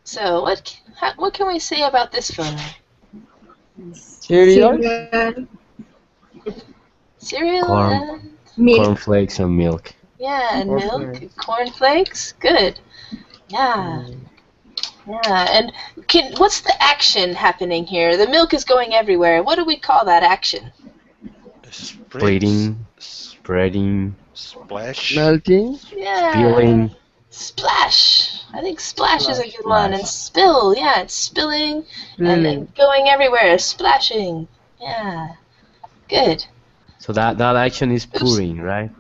S1: So what can we say about this photo?
S2: Cereal.
S1: Cereal
S7: Corn.
S1: and
S5: Milk.
S7: Cornflakes and milk.
S1: yeah, and milk,
S2: Cornflakes.
S1: cornflakes. Good. Yeah. Yeah, and what's the action happening here? The milk is going everywhere. What do we call that action?
S7: Spreading, spreading,
S8: Splash.
S2: Melting.
S1: Yeah.
S7: spilling.
S1: Splash. I think splash is a
S2: Splash.
S1: good one. And spill. Yeah, it's spilling and then going everywhere. Splashing. Yeah. Good.
S7: So that action is pouring, right?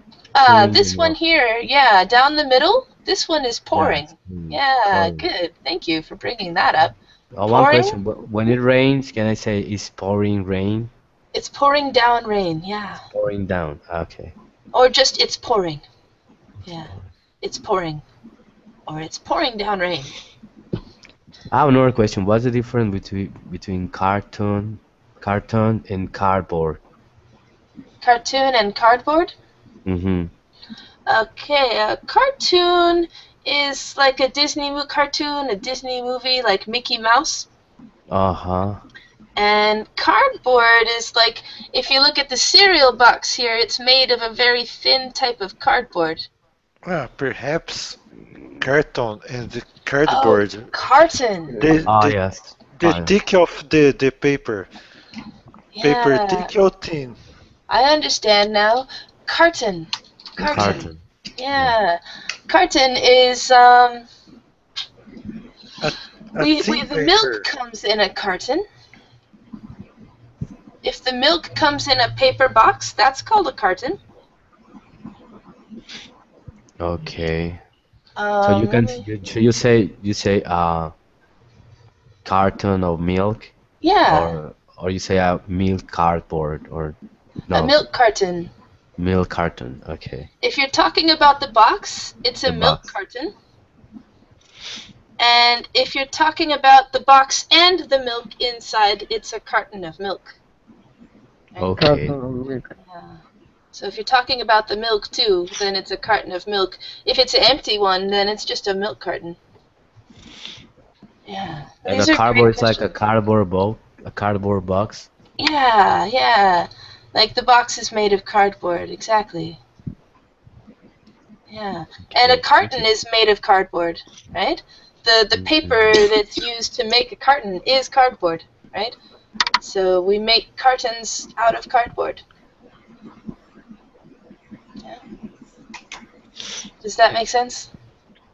S1: This one here, yeah, down the middle. This one is pouring. Yeah,
S7: Pouring.
S1: good. Thank you for bringing that up.
S7: One
S1: Pouring?
S7: question: when it rains, can I say it's pouring rain?
S1: It's pouring down rain. Yeah.
S7: Pouring down. Okay.
S1: Or just it's pouring. Yeah. It's pouring. Or it's pouring down rain.
S7: I have another question. What's the difference between cartoon and cardboard?
S1: Cartoon and cardboard?
S7: Mm-hmm.
S1: Okay, a cartoon is like a Disney cartoon, a Disney movie like Mickey Mouse.
S7: Uh-huh.
S1: And cardboard is like, if you look at the cereal box here, it's made of a very thin type of cardboard.
S8: Well, perhaps carton and the cardboard.
S1: Oh, carton.
S8: The, the,
S7: Yes.
S8: the thick of the paper. Paper
S1: Yeah,
S8: thick or thin.
S1: I understand now. Carton.
S7: Carton.
S1: Yeah. Carton is
S8: A
S1: the
S8: tin
S1: milk
S8: paper.
S1: comes in a carton. If the milk comes in a paper box, that's called a carton.
S7: Okay. So you
S1: Let
S7: can
S1: me-
S7: you say carton of milk,
S1: yeah,
S7: or you say a milk cardboard, or
S1: a
S7: no,
S1: milk carton.
S7: milk carton. Okay.
S1: If you're talking about the box, it's a
S7: The
S1: milk
S7: box.
S1: carton. And if you're talking about the box and the milk inside, it's a carton of milk.
S7: Okay.
S2: Carton of milk.
S1: Yeah. So if you're talking about the milk too, then it's a carton of milk. If it's an empty one, then it's just a milk carton. Yeah.
S7: And
S1: These
S7: a
S1: are
S7: cardboard
S1: great
S7: is like a
S1: questions.
S7: cardboard box.
S1: Yeah, yeah. Like the box is made of cardboard, exactly. Yeah. And a
S7: Okay.
S1: carton is made of cardboard, right? The paper that's used to make a carton is cardboard, right? So we make cartons out of cardboard. Yeah. Does that make sense?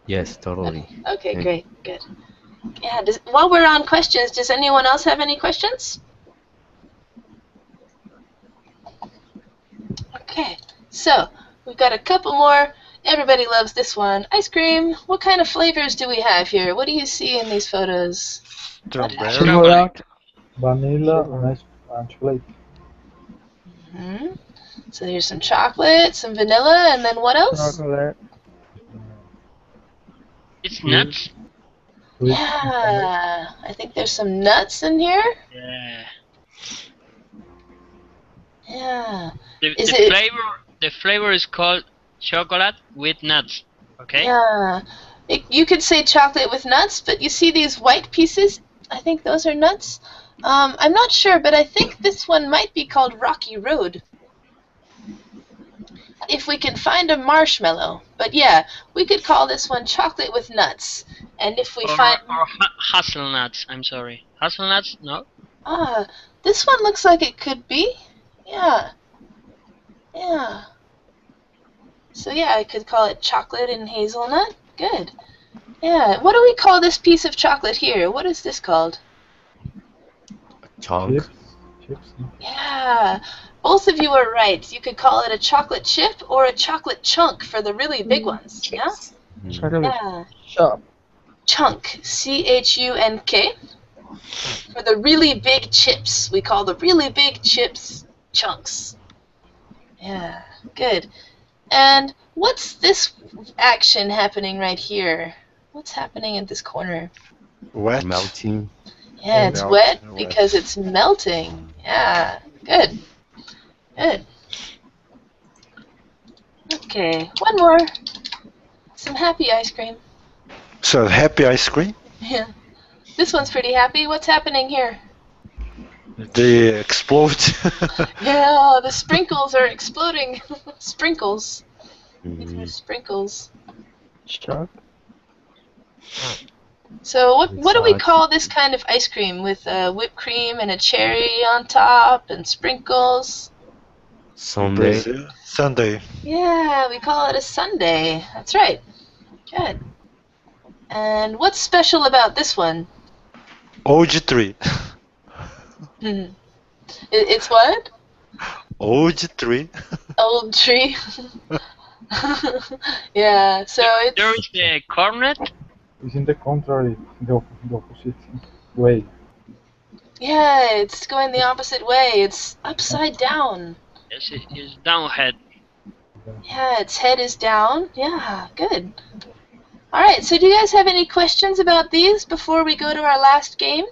S7: Yes, totally.
S1: Okay,
S7: Okay.
S1: great, good. Yeah, while we're on questions, does anyone else have any questions? Okay, so we've got a couple more. Everybody loves this one. Ice cream. What kind of flavors do we have here? What do you see in these photos?
S8: Strawberry.
S2: Chocolate.
S6: Vanilla and chocolate.
S1: Hmm. So here's some chocolate, some vanilla, and then what else?
S2: Chocolate.
S3: It's nuts.
S6: Sweet.
S1: Yeah, I think there's some nuts in here.
S3: Yeah.
S1: Yeah.
S3: The,
S1: Is
S3: the
S1: it-
S3: flavor is called chocolate with nuts. Okay.
S1: Yeah. You could say chocolate with nuts, but you see these white pieces? I think those are nuts. I'm not sure, but I think this one might be called Rocky Road. If we can find a marshmallow. But yeah, we could call this one chocolate with nuts. And if we
S3: Or
S1: find...
S3: hazelnuts. I'm sorry. Hazelnuts? No.
S1: Ah, this one looks like it could be. Yeah. Yeah. So yeah, I could call it chocolate and hazelnut. Good. Yeah. What do we call this piece of chocolate here? What is this called?
S7: Chunk.
S6: Chips.
S1: Yeah. Both of you are right. You could call it a chocolate chip or a chocolate chunk for the really big ones. Yeah?
S7: Mm.
S2: Chocolate
S1: Yeah.
S2: shop.
S1: Chunk. C-H-U-N-K. For the really big chips. We call the really big chips chunks. Yeah. Good. And what's this action happening right here? What's happening in this corner?
S8: Wet.
S7: Melting.
S1: Yeah, it's
S8: Melting,
S1: wet
S8: wet.
S1: because it's melting. Yeah, good. Good. Okay, one more. Some happy ice cream.
S8: So happy ice cream.
S1: Yeah. This one's pretty happy. What's happening here?
S8: They explode.
S1: Yeah, the sprinkles are exploding. Sprinkles. These are
S7: Mhm.
S1: sprinkles.
S2: Chocolate.
S1: So what do we
S7: Exotic.
S1: call this kind of ice cream with whipped cream and a cherry on top and sprinkles?
S7: Sundae.
S8: Brazil. Sunday.
S1: Yeah, we call it a sundae. That's right. Good. And what's special about this one?
S8: OG3.
S1: It's what?
S8: OG3.
S1: Old tree. Yeah, so
S3: There
S1: it's
S3: is the cornet.
S6: It's in the contrary, the opposite way.
S1: yeah, it's going the opposite way. It's upside down.
S3: Yes, it is downhead.
S1: Yeah, its head is down. Yeah, good. All right, so do you guys have any questions about these before we go to our last game?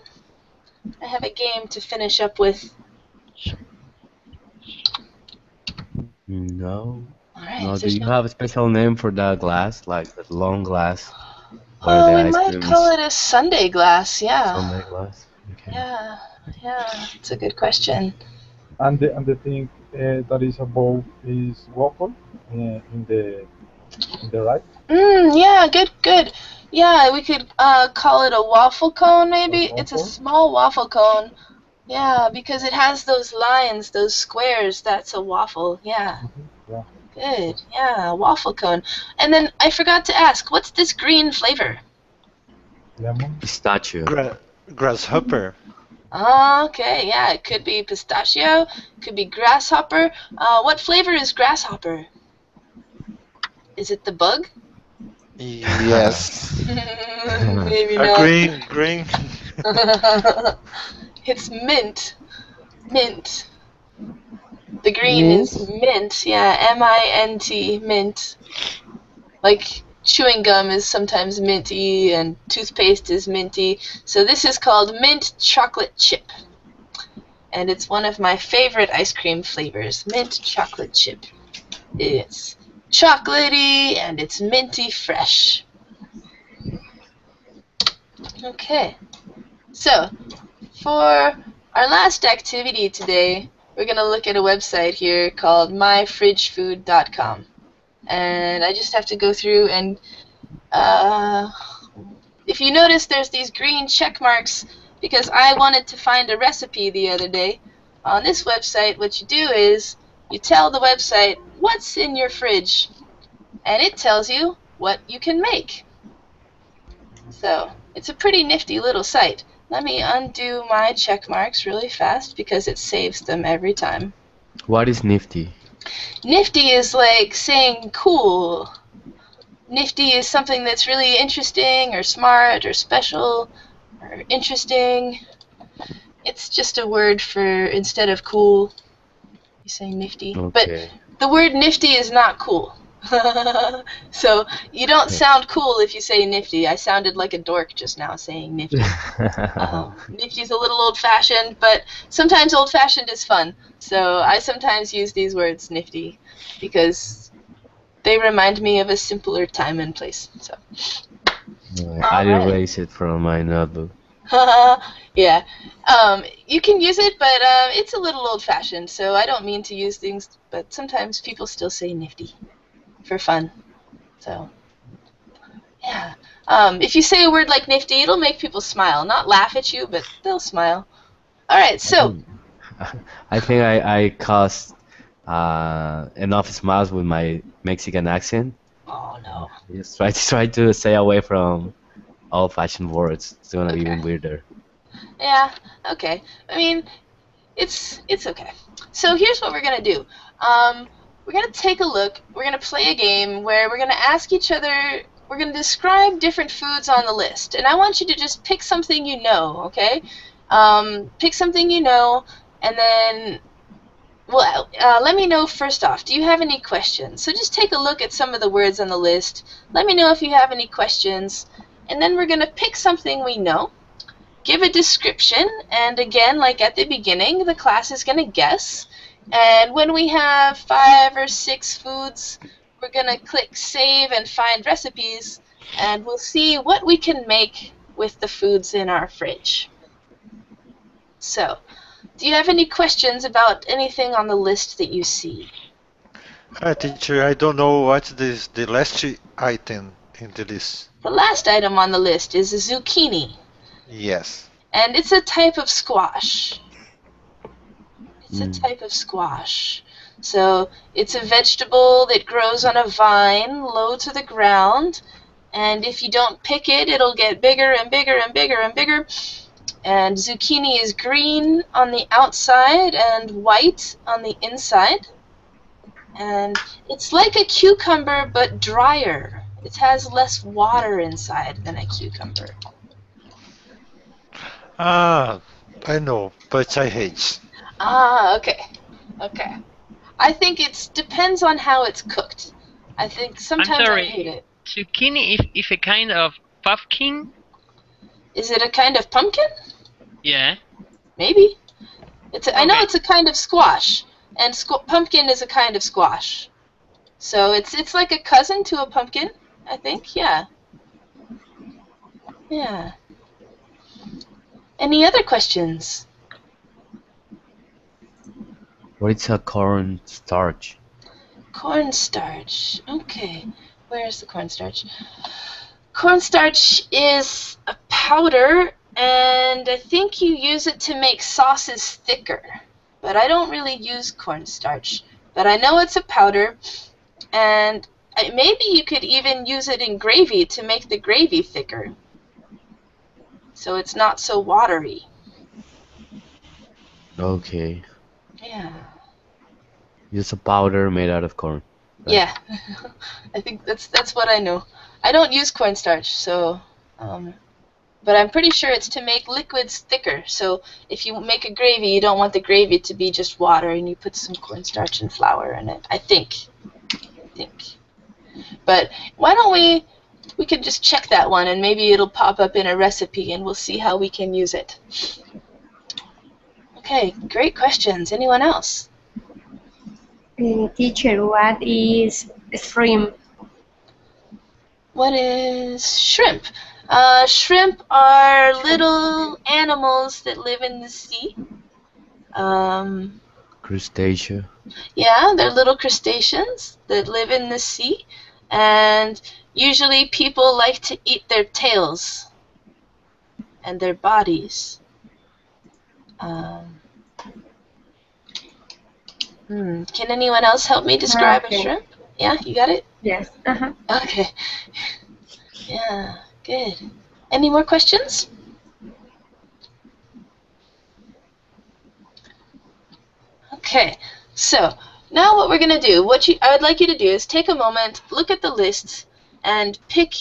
S1: I have a game to finish up with.
S7: No.
S1: All right.
S7: No.
S1: if
S7: Do
S1: there's
S7: you
S1: no-
S7: have a special name for that glass, like the long glass? where
S1: Oh,
S7: the
S1: we
S7: ice
S1: might
S7: cream
S1: call
S7: is
S1: it a Sunday glass. Yeah.
S7: Sundae glass? Okay.
S1: Yeah. Yeah. It's a good question.
S6: And the thing that is above is waffle in the right.
S1: Yeah. Good. Yeah, we could call it a waffle cone. Maybe
S6: A
S1: it's a
S6: waffle?
S1: small waffle cone. Yeah, because it has those lines, those squares. That's a waffle. Yeah.
S6: Yeah.
S1: Good. Yeah, waffle cone. And then I forgot to ask, what's this green flavor?
S6: Lemon.
S7: Pistachio.
S8: Grasshopper.
S1: Okay, yeah, it could be pistachio, could be grasshopper. What flavor is grasshopper? Is it the bug?
S8: Yes.
S1: Maybe not.
S8: Green.
S1: It's mint. Mint. The green is mint. Yeah, M-I-N-T, mint. Like chewing gum is sometimes minty and toothpaste is minty. So this is called mint chocolate chip. And it's one of my favorite ice cream flavors, mint chocolate chip. It's chocolatey and it's minty fresh. Okay. So, for our last activity today, we're going to look at a website here called myfridgefood.com. And I just have to go through and, if you notice, there's these green check marks because I wanted to find a recipe the other day. On this website, what you do is you tell the website what's in your fridge, and it tells you what you can make. So, it's a pretty nifty little site. Let me undo my check marks really fast because it saves them every time.
S7: What is nifty?
S1: Nifty is like saying cool. Nifty is something that's really interesting or smart or special or interesting. It's just a word for instead of cool, you say nifty.
S7: Okay.
S1: But the word nifty is not cool. So you don't sound cool if you say nifty. I sounded like a dork just now saying nifty. Nifty's a little old-fashioned, but sometimes old-fashioned is fun. So I sometimes use these words nifty because they remind me of a simpler time and place. So
S7: I'll erase it from my notebook.
S1: yeah. You can use it, but it's a little old-fashioned, so I don't mean to use things, but sometimes people still say nifty for fun. So, yeah. If you say a word like nifty, it'll make people smile. Not laugh at you, but they'll smile. All right, so.
S7: I think I caused enough smiles with my Mexican accent.
S1: Oh, no.
S7: Just try to stay away from old-fashioned words. It's gonna be even weirder.
S1: Yeah, okay. I mean, it's okay. So here's what we're gonna do. We're gonna take a look. We're gonna play a game where we're gonna ask each other. We're gonna describe different foods on the list, and I want you to just pick something you know. Okay? Pick something you know, and then, well, let me know first off. Do you have any questions? So just take a look at some of the words on the list. Let me know if you have any questions, and then we're gonna pick something we know. Give a description, and again, like at the beginning, the class is gonna guess. And when we have 5 or 6 foods, we're going to click Save and Find Recipes, and we'll see what we can make with the foods in our fridge. So, do you have any questions about anything on the list that you see?
S8: Hi, teacher. I don't know what's the last item in the list.
S1: The last item on the list is a zucchini,
S8: Yes.
S1: and it's a type of squash. It's a type of squash. So it's a vegetable that grows on a vine low to the ground, and if you don't pick it, it'll get bigger and bigger and bigger and bigger. And zucchini is green on the outside and white on the inside. And it's like a cucumber but drier. It has less water inside than a cucumber.
S8: Ah, I know, but I hate.
S1: Ah, okay. Okay. I think it depends on how it's cooked. I think sometimes
S3: I'm sorry.
S1: I hate it.
S3: Zucchini is a kind of pumpkin?
S1: Is it a kind of pumpkin?
S3: Yeah.
S1: Maybe. I know
S3: Okay.
S1: it's a kind of squash, and pumpkin is a kind of squash. So it's like a cousin to a pumpkin, I think. Yeah. Yeah. Any other questions?
S7: What is a cornstarch?
S1: Cornstarch. Okay. Where's the cornstarch? Cornstarch is a powder, and I think you use it to make sauces thicker. But I don't really use cornstarch. But I know it's a powder, And maybe you could even use it in gravy to make the gravy thicker, so it's not so watery.
S7: Okay.
S1: Yeah.
S7: It's a powder made out of corn. Right.
S1: Yeah. I think that's what I know. I don't use cornstarch, so but I'm pretty sure it's to make liquids thicker. So if you make a gravy, you don't want the gravy to be just water, and you put some cornstarch and flour in it. I think. But why don't we could just check that one, and maybe it'll pop up in a recipe, and we'll see how we can use it. Okay, great questions. Anyone else?
S5: Teacher, what is shrimp?
S1: What is shrimp? Shrimp are little animals that live in the sea.
S7: Crustacea.
S1: Yeah, they're little crustaceans that live in the sea, and usually people like to eat their tails and their bodies. Can anyone else help me describe a shrimp? Yeah, you got it?
S5: Yes.
S1: Okay. Yeah, good. Any more questions? Okay, so now what we're going to do, I would like you to do is take a moment, look at the list, and pick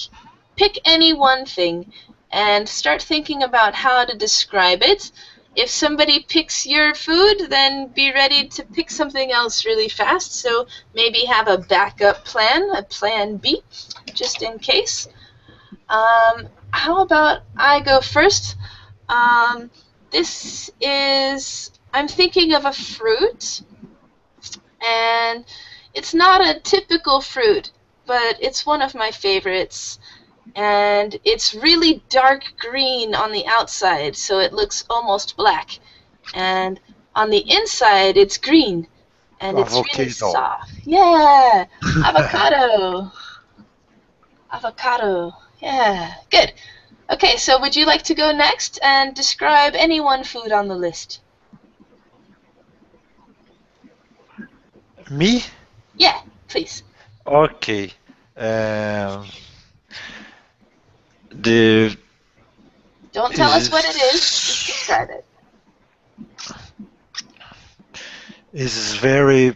S1: any one thing, and start thinking about how to describe it. If somebody picks your food, then be ready to pick something else really fast, so maybe have a backup plan, a plan B, just in case. How about I go first? I'm thinking of a fruit, and it's not a typical fruit, but it's one of my favorites, and it's really dark green on the outside, so it looks almost black, and on the inside it's green, and it's really soft. Yeah, avocado. Avocado. Yeah, good. Okay, so would you like to go next and describe any one food on the list?
S8: Me?
S1: Yeah, please.
S8: Okay. The
S1: Don't tell us what it is, just describe it.
S8: is very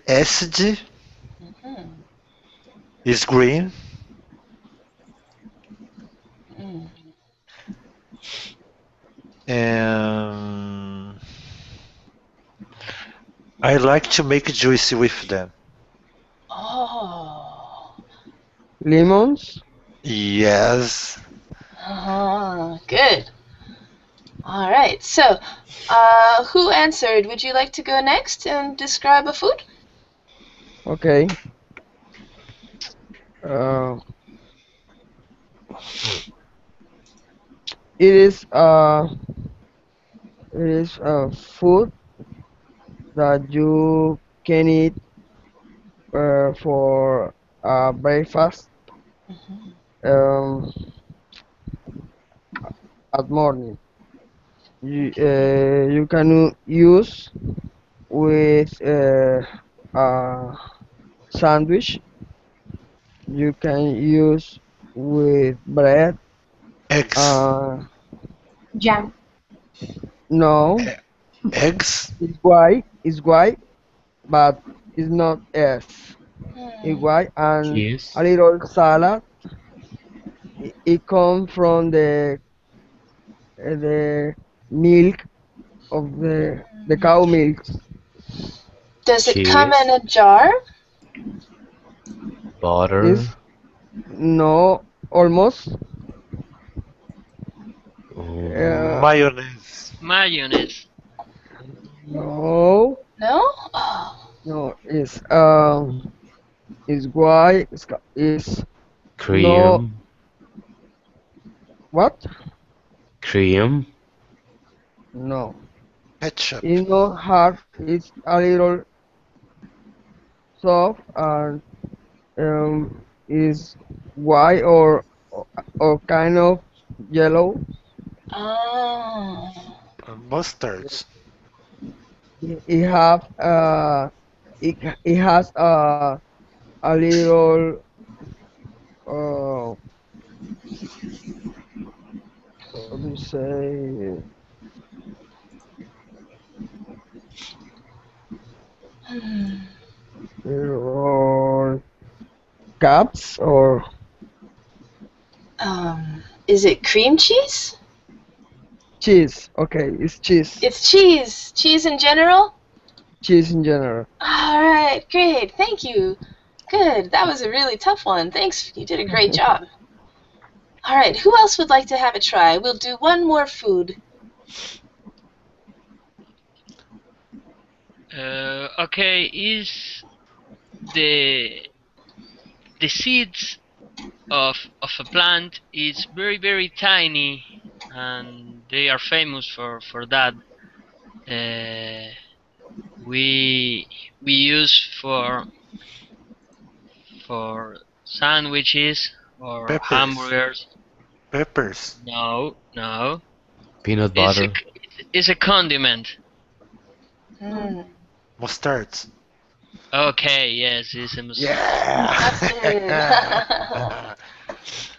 S8: acidy. It's green. And I like to make juicy with them.
S1: Oh.
S2: Lemons?
S8: Yes.
S1: Good. All right, so who answered? Would you like to go next and describe a food?
S2: Okay. It is a food that you can eat for breakfast at morning. You can use with a sandwich. You can use with bread.
S8: Eggs.
S5: Jam.
S2: No.
S8: Eggs?
S2: It's white, but it's not eggs. It's white and
S7: Cheese.
S2: a little salad. It comes from the milk of the cow milk.
S1: Does it come in a jar?
S7: Butter.
S2: No, almost.
S8: Mayonnaise.
S3: Mayonnaise.
S2: No.
S1: No? Oh.
S2: No, it's white. It's
S7: Cream.
S2: no. What?
S7: Cream.
S2: No.
S8: Ketchup.
S2: It's not hard. It's a little soft and is white or kind of yellow.
S1: Oh.
S8: Mustards.
S2: It have it has a little what do you say? Little caps or
S1: Is it cream cheese?
S2: cheese? Okay, it's cheese.
S1: It's cheese. Cheese in general?
S2: Cheese in general.
S1: All right, great. Thank you. Good. That was a really tough one. Thanks. You did a great job. All right, who else would like to have a try? We'll do one more food.
S3: Okay, is the seeds of a plant is very tiny, and they are famous for that. We use for sandwiches or
S8: Peppers.
S3: hamburgers.
S8: Peppers.
S3: No.
S7: Peanut butter.
S3: It's a condiment.
S8: Mustards.
S3: Okay, yes, it's a mustard.
S8: Yeah.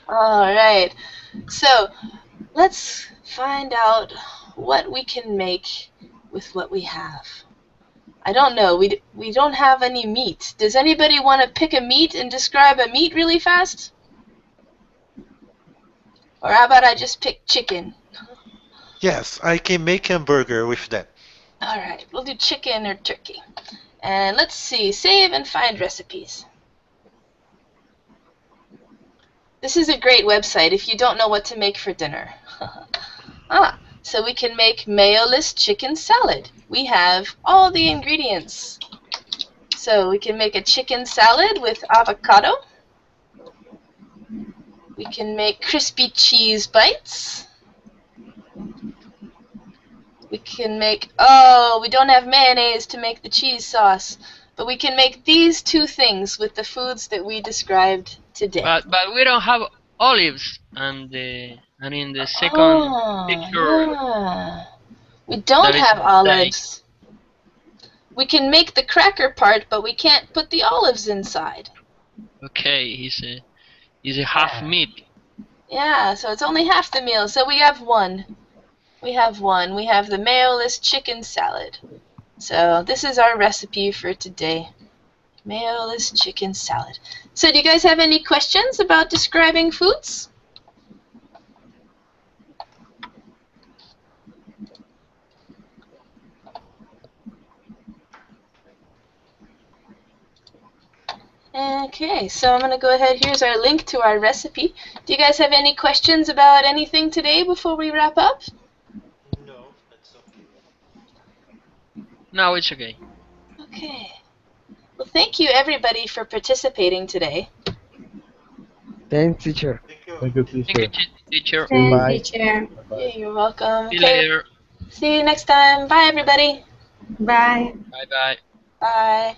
S1: All right. So let's find out what we can make with what we have. I don't know. We don't have any meat. Does anybody want to pick a meat and describe a meat really fast? Or how about I just pick chicken?
S8: Yes, I can make hamburger with that.
S1: All right, we'll do chicken or turkey. And let's see, save and find recipes. This is a great website if you don't know what to make for dinner. So we can make mayo-less chicken salad. We have all the ingredients. So we can make a chicken salad with avocado. We can make crispy cheese bites. We can make, we don't have mayonnaise to make the cheese sauce, but we can make these two things with the foods that we described today.
S3: But we don't have olives, and in the second picture,
S1: Yeah. We don't
S3: there is
S1: have
S3: a
S1: olives. We can make the cracker part, but we can't put the olives inside.
S3: okay, he's a half meat.
S1: Yeah, so it's only half the meal. So we have one. We have the mayo-less chicken salad. So this is our recipe for today. Mayo-less chicken salad. So do you guys have any questions about describing foods? Okay, so I'm going to go ahead. Here's our link to our recipe. Do you guys have any questions about anything today before we wrap up?
S8: No, that's okay.
S3: No, it's okay.
S1: Okay. Well, thank you everybody for participating today.
S2: Thanks, teacher.
S6: Thank you,
S3: Thank
S6: teacher.
S3: you, teacher.
S5: Thanks,
S2: Bye.
S5: teacher.
S1: Yeah, you're welcome.
S3: See you later.
S1: See you next time. Bye, everybody.
S5: Bye.
S3: Bye.
S1: Bye.